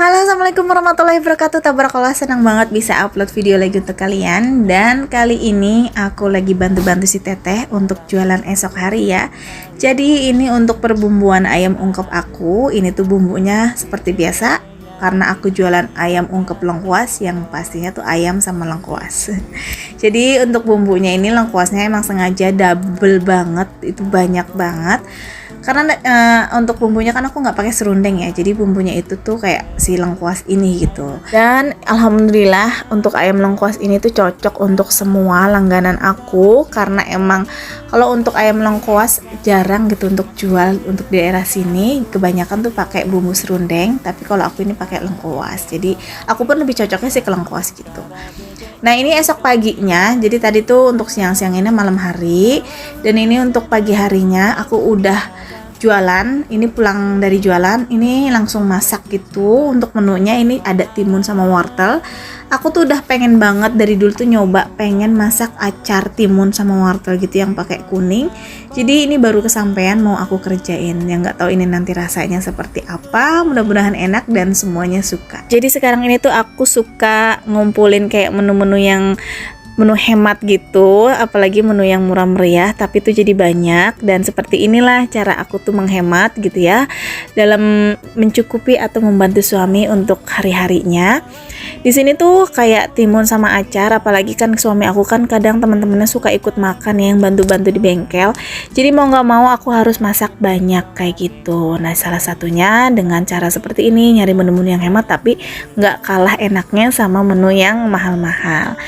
Halo, assalamualaikum warahmatullahi wabarakatuh. Tabarakallah, senang banget bisa upload video lagi untuk kalian. Dan kali ini aku lagi bantu-bantu si Teteh untuk jualan esok hari ya. Jadi ini untuk perbumbuan ayam ungkep aku. Ini tuh bumbunya seperti biasa, karena aku jualan ayam ungkep lengkuas yang pastinya tuh ayam sama lengkuas. Jadi untuk bumbunya ini lengkuasnya emang sengaja double banget, itu banyak banget. Karena untuk bumbunya kan aku nggak pakai serundeng ya, jadi bumbunya itu tuh kayak si lengkuas ini gitu. Dan alhamdulillah untuk ayam lengkuas ini tuh cocok untuk semua langganan aku, karena emang kalau untuk ayam lengkuas jarang gitu untuk jual untuk di daerah sini, kebanyakan tuh pakai bumbu serundeng, tapi kalau aku ini pakai lengkuas, jadi aku pun lebih cocoknya sih ke lengkuas gitu. Nah ini esok paginya, jadi tadi tuh untuk siang-siang ini malam hari, dan ini untuk pagi harinya aku udah jualan. Ini pulang dari jualan, ini langsung masak gitu. Untuk menunya ini ada timun sama wortel. Aku tuh udah pengen banget dari dulu tuh nyoba pengen masak acar timun sama wortel gitu yang pakai kuning. Jadi ini baru kesampaian mau aku kerjain. Yang nggak tahu ini nanti rasanya seperti apa. Mudah-mudahan enak dan semuanya suka. Jadi sekarang ini tuh aku suka ngumpulin kayak menu-menu yang menu hemat gitu, apalagi menu yang murah meriah tapi itu jadi banyak. Dan seperti inilah cara aku tuh menghemat gitu ya, dalam mencukupi atau membantu suami untuk hari-harinya. Di sini tuh kayak timun sama acar, apalagi kan suami aku kan kadang teman-temannya suka ikut makan ya, yang bantu-bantu di bengkel. Jadi mau nggak mau aku harus masak banyak kayak gitu. Nah salah satunya dengan cara seperti ini, nyari menu-menu yang hemat tapi nggak kalah enaknya sama menu yang mahal-mahal.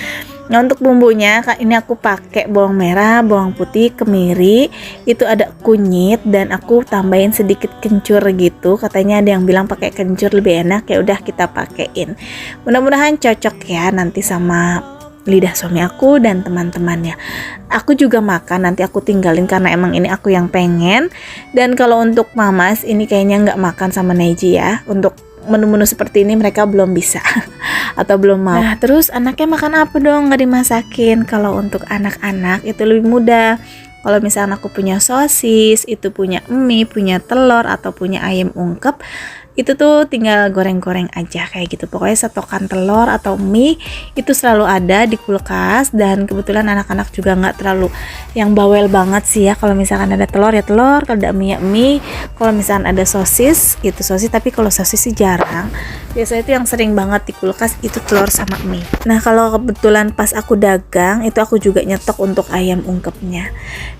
Nah untuk bumbunya ini aku pakai bawang merah, bawang putih, kemiri, itu ada kunyit, dan aku tambahin sedikit kencur gitu. Katanya ada yang bilang pakai kencur lebih enak, ya udah kita pakein. Mudah-mudahan cocok ya nanti sama lidah suami aku dan teman-temannya. Aku juga makan, nanti aku tinggalin karena emang ini aku yang pengen. Dan kalau untuk mamas ini kayaknya nggak makan sama Neji ya. Untuk menu-menu seperti ini mereka belum bisa atau belum mau. Nah terus anaknya makan apa dong, nggak dimasakin? Kalau untuk anak-anak itu lebih mudah. Kalau misalnya aku punya sosis, itu punya mie, punya telur, atau punya ayam ungkep, itu tuh tinggal goreng-goreng aja kayak gitu. Pokoknya stokan telur atau mie itu selalu ada di kulkas. Dan kebetulan anak-anak juga nggak terlalu yang bawel banget sih ya. Kalau misalkan ada telur ya telur, kalau ada mie ya mie, kalau misalkan ada sosis itu sosis, tapi kalau sosis sih jarang. Biasanya itu yang sering banget di kulkas itu telur sama mie. Nah kalau kebetulan pas aku dagang itu aku juga nyetok untuk ayam ungkepnya.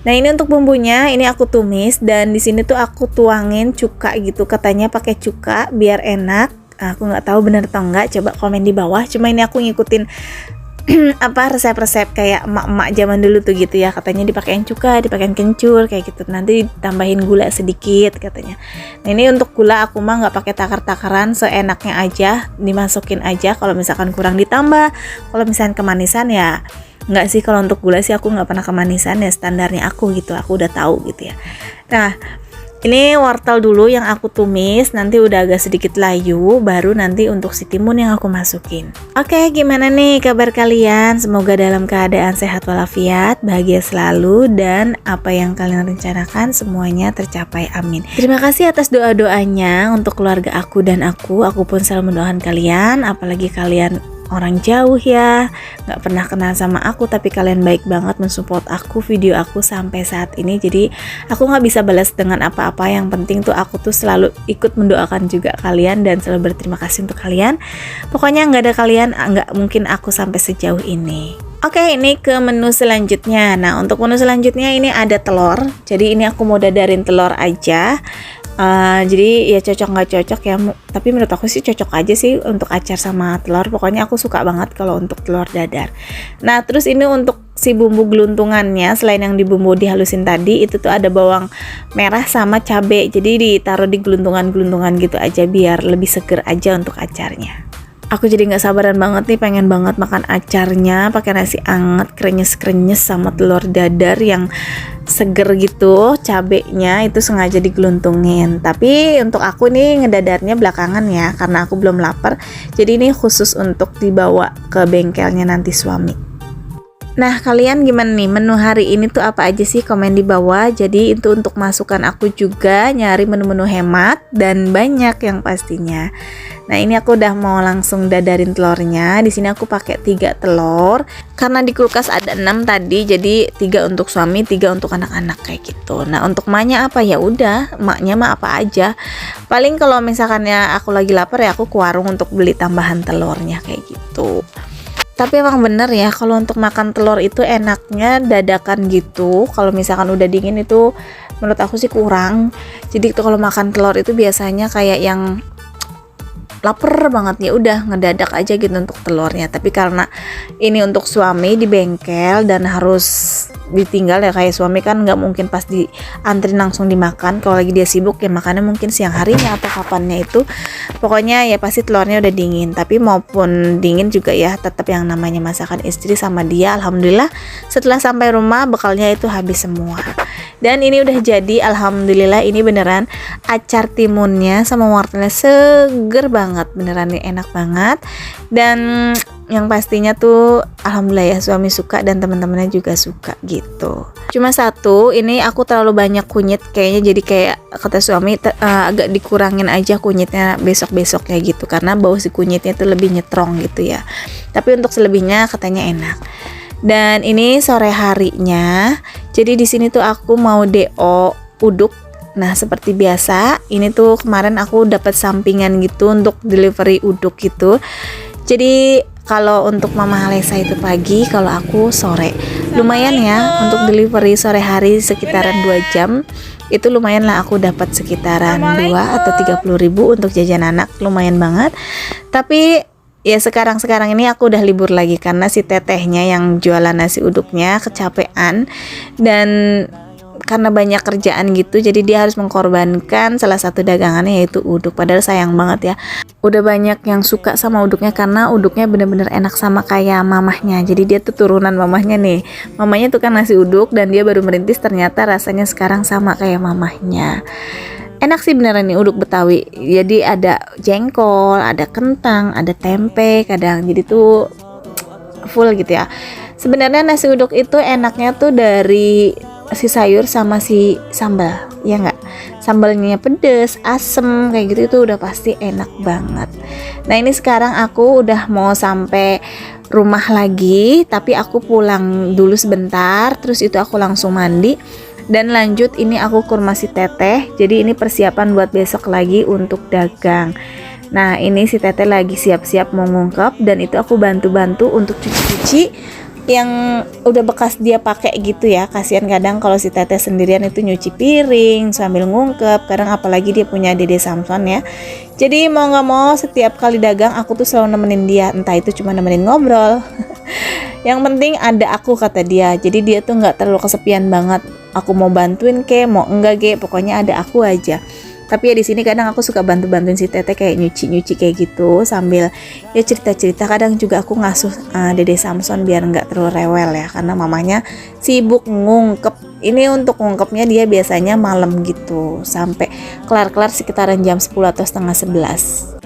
Nah ini untuk bumbunya ini aku tumis, dan di sini tuh aku tuangin cuka gitu, katanya pakai cuka biar enak. Aku nggak tahu bener atau enggak, coba komen di bawah. Cuma ini aku ngikutin apa resep-resep kayak emak-emak zaman dulu tuh gitu ya, katanya dipakein cuka, dipakein kencur kayak gitu, nanti ditambahin gula sedikit katanya. Nah ini untuk gula aku mah nggak pakai takar-takaran, seenaknya aja dimasukin aja. Kalau misalkan kurang ditambah, kalau misalkan kemanisan ya nggak sih. Kalau untuk gula sih aku nggak pernah kemanisan ya, standarnya aku gitu, aku udah tahu gitu ya. Nah ini wortel dulu yang aku tumis, nanti udah agak sedikit layu, baru nanti untuk si timun yang aku masukin. Oke, gimana nih kabar kalian? Semoga dalam keadaan sehat walafiat, bahagia selalu, dan apa yang kalian rencanakan semuanya tercapai, amin. Terima kasih atas doa-doanya untuk keluarga aku dan aku pun selalu mendoakan kalian, apalagi kalian orang jauh ya, nggak pernah kenal sama aku, tapi kalian baik banget mensupport aku, video aku sampai saat ini. Jadi aku nggak bisa balas dengan apa-apa, yang penting tuh aku tuh selalu ikut mendoakan juga kalian dan selalu berterima kasih untuk kalian. Pokoknya nggak ada kalian nggak mungkin aku sampai sejauh ini. Oke, ini ke menu selanjutnya. Nah untuk menu selanjutnya ini ada telur, jadi ini aku mau dadarin telur aja. Jadi ya cocok nggak cocok ya, tapi menurut aku sih cocok aja sih untuk acar sama telur. Pokoknya aku suka banget kalau untuk telur dadar. Nah terus ini untuk si bumbu geluntungannya, selain yang dibumbu dihalusin tadi, itu tuh ada bawang merah sama cabai. Jadi ditaruh di geluntungan-geluntungan gitu aja biar lebih seger aja untuk acarnya. Aku jadi nggak sabaran banget nih, pengen banget makan acarnya pakai nasi anget, krenyes-krenyes sama telur dadar yang seger gitu. Cabenya itu sengaja digeluntungin, tapi untuk aku nih ngedadarnya belakangan ya, karena aku belum lapar. Jadi ini khusus untuk dibawa ke bengkelnya nanti suami. Nah, kalian gimana nih? Menu hari ini tuh apa aja sih? Komen di bawah. Jadi itu untuk masukan aku juga nyari menu-menu hemat dan banyak yang pastinya. Nah, ini aku udah mau langsung dadarin telurnya. Di sini aku pakai 3 telur karena di kulkas ada 6 tadi. Jadi 3 untuk suami, 3 untuk anak-anak kayak gitu. Nah, untuk emaknya apa? Ya udah, emaknya mah apa aja. Paling kalau misalkannya aku lagi lapar ya aku ke warung untuk beli tambahan telurnya kayak gitu. Tapi emang bener ya, kalau untuk makan telur itu enaknya dadakan gitu. Kalau misalkan udah dingin itu menurut aku sih kurang. Jadi kalau makan telur itu biasanya kayak yang lapar banget, ya udah ngedadak aja gitu untuk telurnya. Tapi karena ini untuk suami di bengkel dan harus ditinggal ya, kayak suami kan nggak mungkin pas diantri langsung dimakan. Kalau lagi dia sibuk ya makannya mungkin siang harinya atau kapannya itu. Pokoknya ya pasti telurnya udah dingin. Tapi maupun dingin juga ya tetap yang namanya masakan istri sama dia. Alhamdulillah setelah sampai rumah bekalnya itu habis semua. Dan ini udah jadi, alhamdulillah. Ini beneran acar timunnya sama wortelnya seger banget, beneran nih enak banget. Dan yang pastinya tuh alhamdulillah ya suami suka dan teman-temannya juga suka gitu. Cuma satu, ini aku terlalu banyak kunyit kayaknya, jadi kayak kata suami agak dikurangin aja kunyitnya besok-besok kayak gitu, karena bau si kunyitnya tuh lebih nyetrong gitu ya. Tapi untuk selebihnya katanya enak. Dan ini sore harinya. Jadi di sini tuh aku mau DO uduk. Nah, seperti biasa, ini tuh kemarin aku dapat sampingan gitu untuk delivery uduk gitu. Jadi kalau untuk Mama Halesa itu pagi, kalau aku sore. Lumayan ya untuk delivery sore hari sekitaran 2 jam. Itu lumayan lah, aku dapat sekitaran 2 atau 30.000 untuk jajan anak, lumayan banget. Tapi ya sekarang ini aku udah libur lagi karena si tetehnya yang jualan nasi uduknya kecapean dan karena banyak kerjaan gitu, jadi dia harus mengkorbankan salah satu dagangannya yaitu uduk. Padahal sayang banget ya, udah banyak yang suka sama uduknya karena uduknya bener-bener enak sama kayak mamahnya. Jadi dia tuh turunan mamahnya nih, mamahnya tuh kan nasi uduk dan dia baru merintis, ternyata rasanya sekarang sama kayak mamahnya. Enak sih beneran nih uduk Betawi. Jadi ada jengkol, ada kentang, ada tempe kadang. Jadi tuh full gitu ya. Sebenarnya nasi uduk itu enaknya tuh dari si sayur sama si sambal, ya nggak? Sambalnya pedes, asem kayak gitu, itu udah pasti enak banget. Nah, ini sekarang aku udah mau sampai rumah lagi, tapi aku pulang dulu sebentar, terus itu aku langsung mandi dan lanjut. Ini aku ke rumah si teteh. Jadi ini persiapan buat besok lagi untuk dagang. Nah, ini si teteh lagi siap-siap mau ngungkep dan itu aku bantu-bantu untuk cuci-cuci yang udah bekas dia pakai gitu ya. Kasihan kadang kalau si teteh sendirian itu nyuci piring sambil ngungkep, kadang apalagi dia punya Dede Samson ya. Jadi mau nggak mau setiap kali dagang aku tuh selalu nemenin dia, entah itu cuma nemenin ngobrol yang penting ada aku, kata dia. Jadi dia tuh nggak terlalu kesepian banget, aku mau bantuin ke mau enggak ke, pokoknya ada aku aja. Tapi ya di sini kadang aku suka bantu-bantuin si teteh kayak nyuci-nyuci kayak gitu sambil ya cerita-cerita. Kadang juga aku ngasuh Dede Samson biar nggak terlalu rewel ya, karena mamanya sibuk ngungkep. Ini untuk ngungkepnya dia biasanya malam gitu sampai kelar-kelar sekitaran jam 10 atau setengah 11.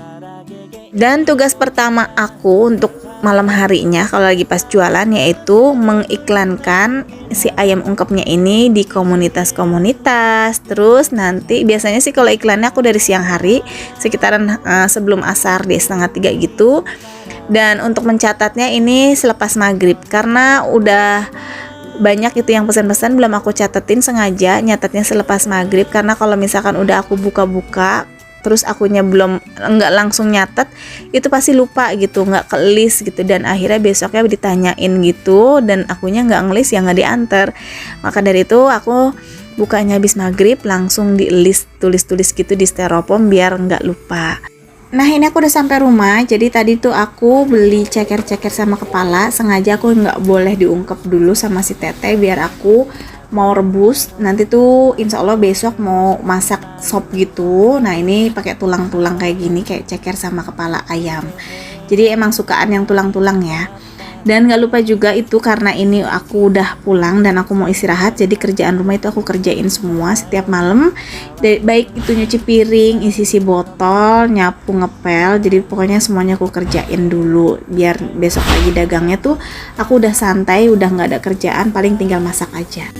Dan tugas pertama aku untuk malam harinya kalau lagi pas jualan yaitu mengiklankan si ayam ungkepnya ini di komunitas-komunitas. Terus nanti biasanya sih kalau iklannya aku dari siang hari sekitaran sebelum asar di setengah 3 gitu. Dan untuk mencatatnya ini selepas maghrib karena udah banyak itu yang pesan-pesan, belum aku catetin, sengaja nyatetnya selepas maghrib karena kalau misalkan udah aku buka-buka terus akunya belum nggak langsung nyatet, itu pasti lupa gitu, nggak ke list gitu, dan akhirnya besoknya ditanyain gitu dan akunya nggak ngelis ya nggak diantar. Maka dari itu aku bukanya habis maghrib langsung di list, tulis-tulis gitu di styrofoam biar nggak lupa. Nah, ini aku udah sampai rumah. Jadi tadi tuh aku beli ceker-ceker sama kepala, sengaja aku nggak boleh diungkep dulu sama si teteh biar aku mau rebus. Nanti tuh insya Allah besok mau masak sop gitu. Nah, ini pakai tulang-tulang kayak gini, kayak ceker sama kepala ayam. Jadi emang sukaan yang tulang-tulang ya. Dan gak lupa juga itu karena ini aku udah pulang dan aku mau istirahat, jadi kerjaan rumah itu aku kerjain semua setiap malam. Baik itu nyuci piring, isi botol, nyapu, ngepel, jadi pokoknya semuanya aku kerjain dulu biar besok pagi dagangnya tuh aku udah santai, udah nggak ada kerjaan, paling tinggal masak aja.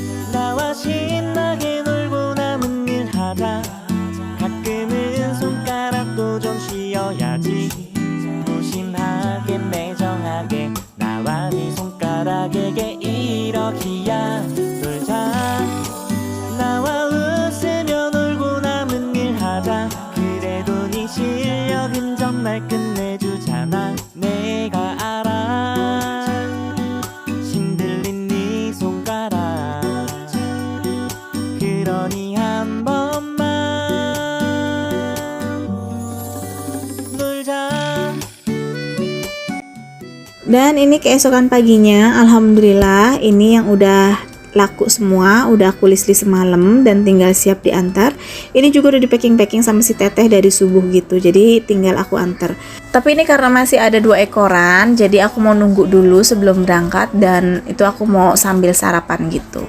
Dan ini keesokan paginya, alhamdulillah ini yang udah laku semua, udah aku list-list semalam dan tinggal siap diantar. Ini juga udah di packing sama si teteh dari subuh gitu, jadi tinggal aku antar. Tapi ini karena masih ada 2 ekoran, jadi aku mau nunggu dulu sebelum berangkat, dan itu aku mau sambil sarapan gitu.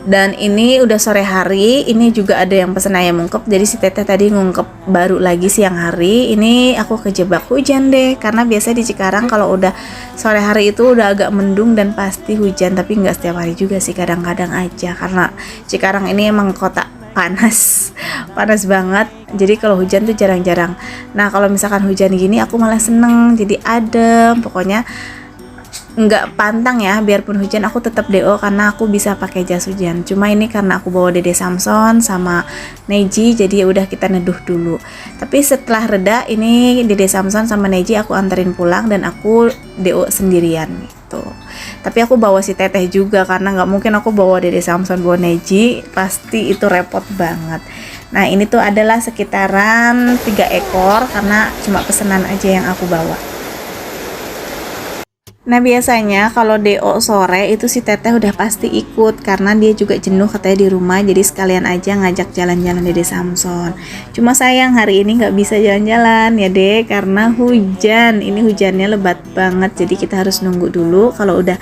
Dan ini udah sore hari, ini juga ada yang pesen ayam ungkep, jadi si teteh tadi ngungkep baru lagi siang hari. Ini aku kejebak hujan deh, karena biasa di Cikarang kalau udah sore hari itu udah agak mendung dan pasti hujan, tapi nggak setiap hari juga sih, kadang-kadang aja, karena Cikarang ini emang kota panas banget, jadi kalau hujan tuh jarang-jarang. Nah kalau misalkan hujan gini aku malah seneng, jadi adem, pokoknya nggak pantang ya, biarpun hujan aku tetap DO karena aku bisa pakai jas hujan. Cuma ini karena aku bawa Dede Samson sama Neji, jadi ya udah kita neduh dulu. Tapi setelah reda, ini Dede Samson sama Neji aku anterin pulang dan aku DO sendirian gitu. Tapi aku bawa si teteh juga karena nggak mungkin aku bawa Dede Samson bawa Neji, pasti itu repot banget. Nah ini tuh adalah sekitaran 3 ekor karena cuma pesanan aja yang aku bawa. Nah biasanya kalau DO sore itu si teteh udah pasti ikut karena dia juga jenuh katanya di rumah, jadi sekalian aja ngajak jalan-jalan Dede Samson. Cuma sayang hari ini nggak bisa jalan-jalan ya deh karena hujan. Ini hujannya lebat banget, jadi kita harus nunggu dulu. Kalau udah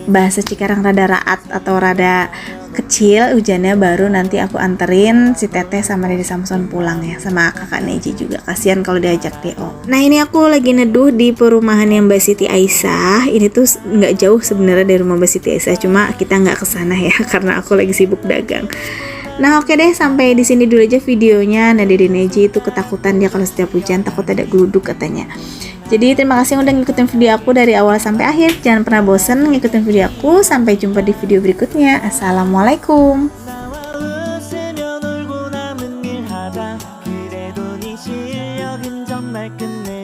bahasa Cikarang rada raat atau rada kecil hujannya, baru nanti aku anterin si teteh sama Dede Samson pulang ya, sama kakak Neji juga, kasihan kalau diajak DO. Nah ini aku lagi neduh di perumahan yang Mbak Siti Aisyah. Ini tuh nggak jauh sebenarnya dari rumah Mbak Siti Aisyah, cuma kita nggak kesana ya karena aku lagi sibuk dagang. Nah oke deh, sampai di sini dulu aja videonya. Nah Dede Neji itu ketakutan dia kalau setiap hujan, takut ada geluduk katanya. Jadi terima kasih udah ngikutin video aku dari awal sampai akhir. Jangan pernah bosen ngikutin video aku. Sampai jumpa di video berikutnya. Assalamualaikum. 끝내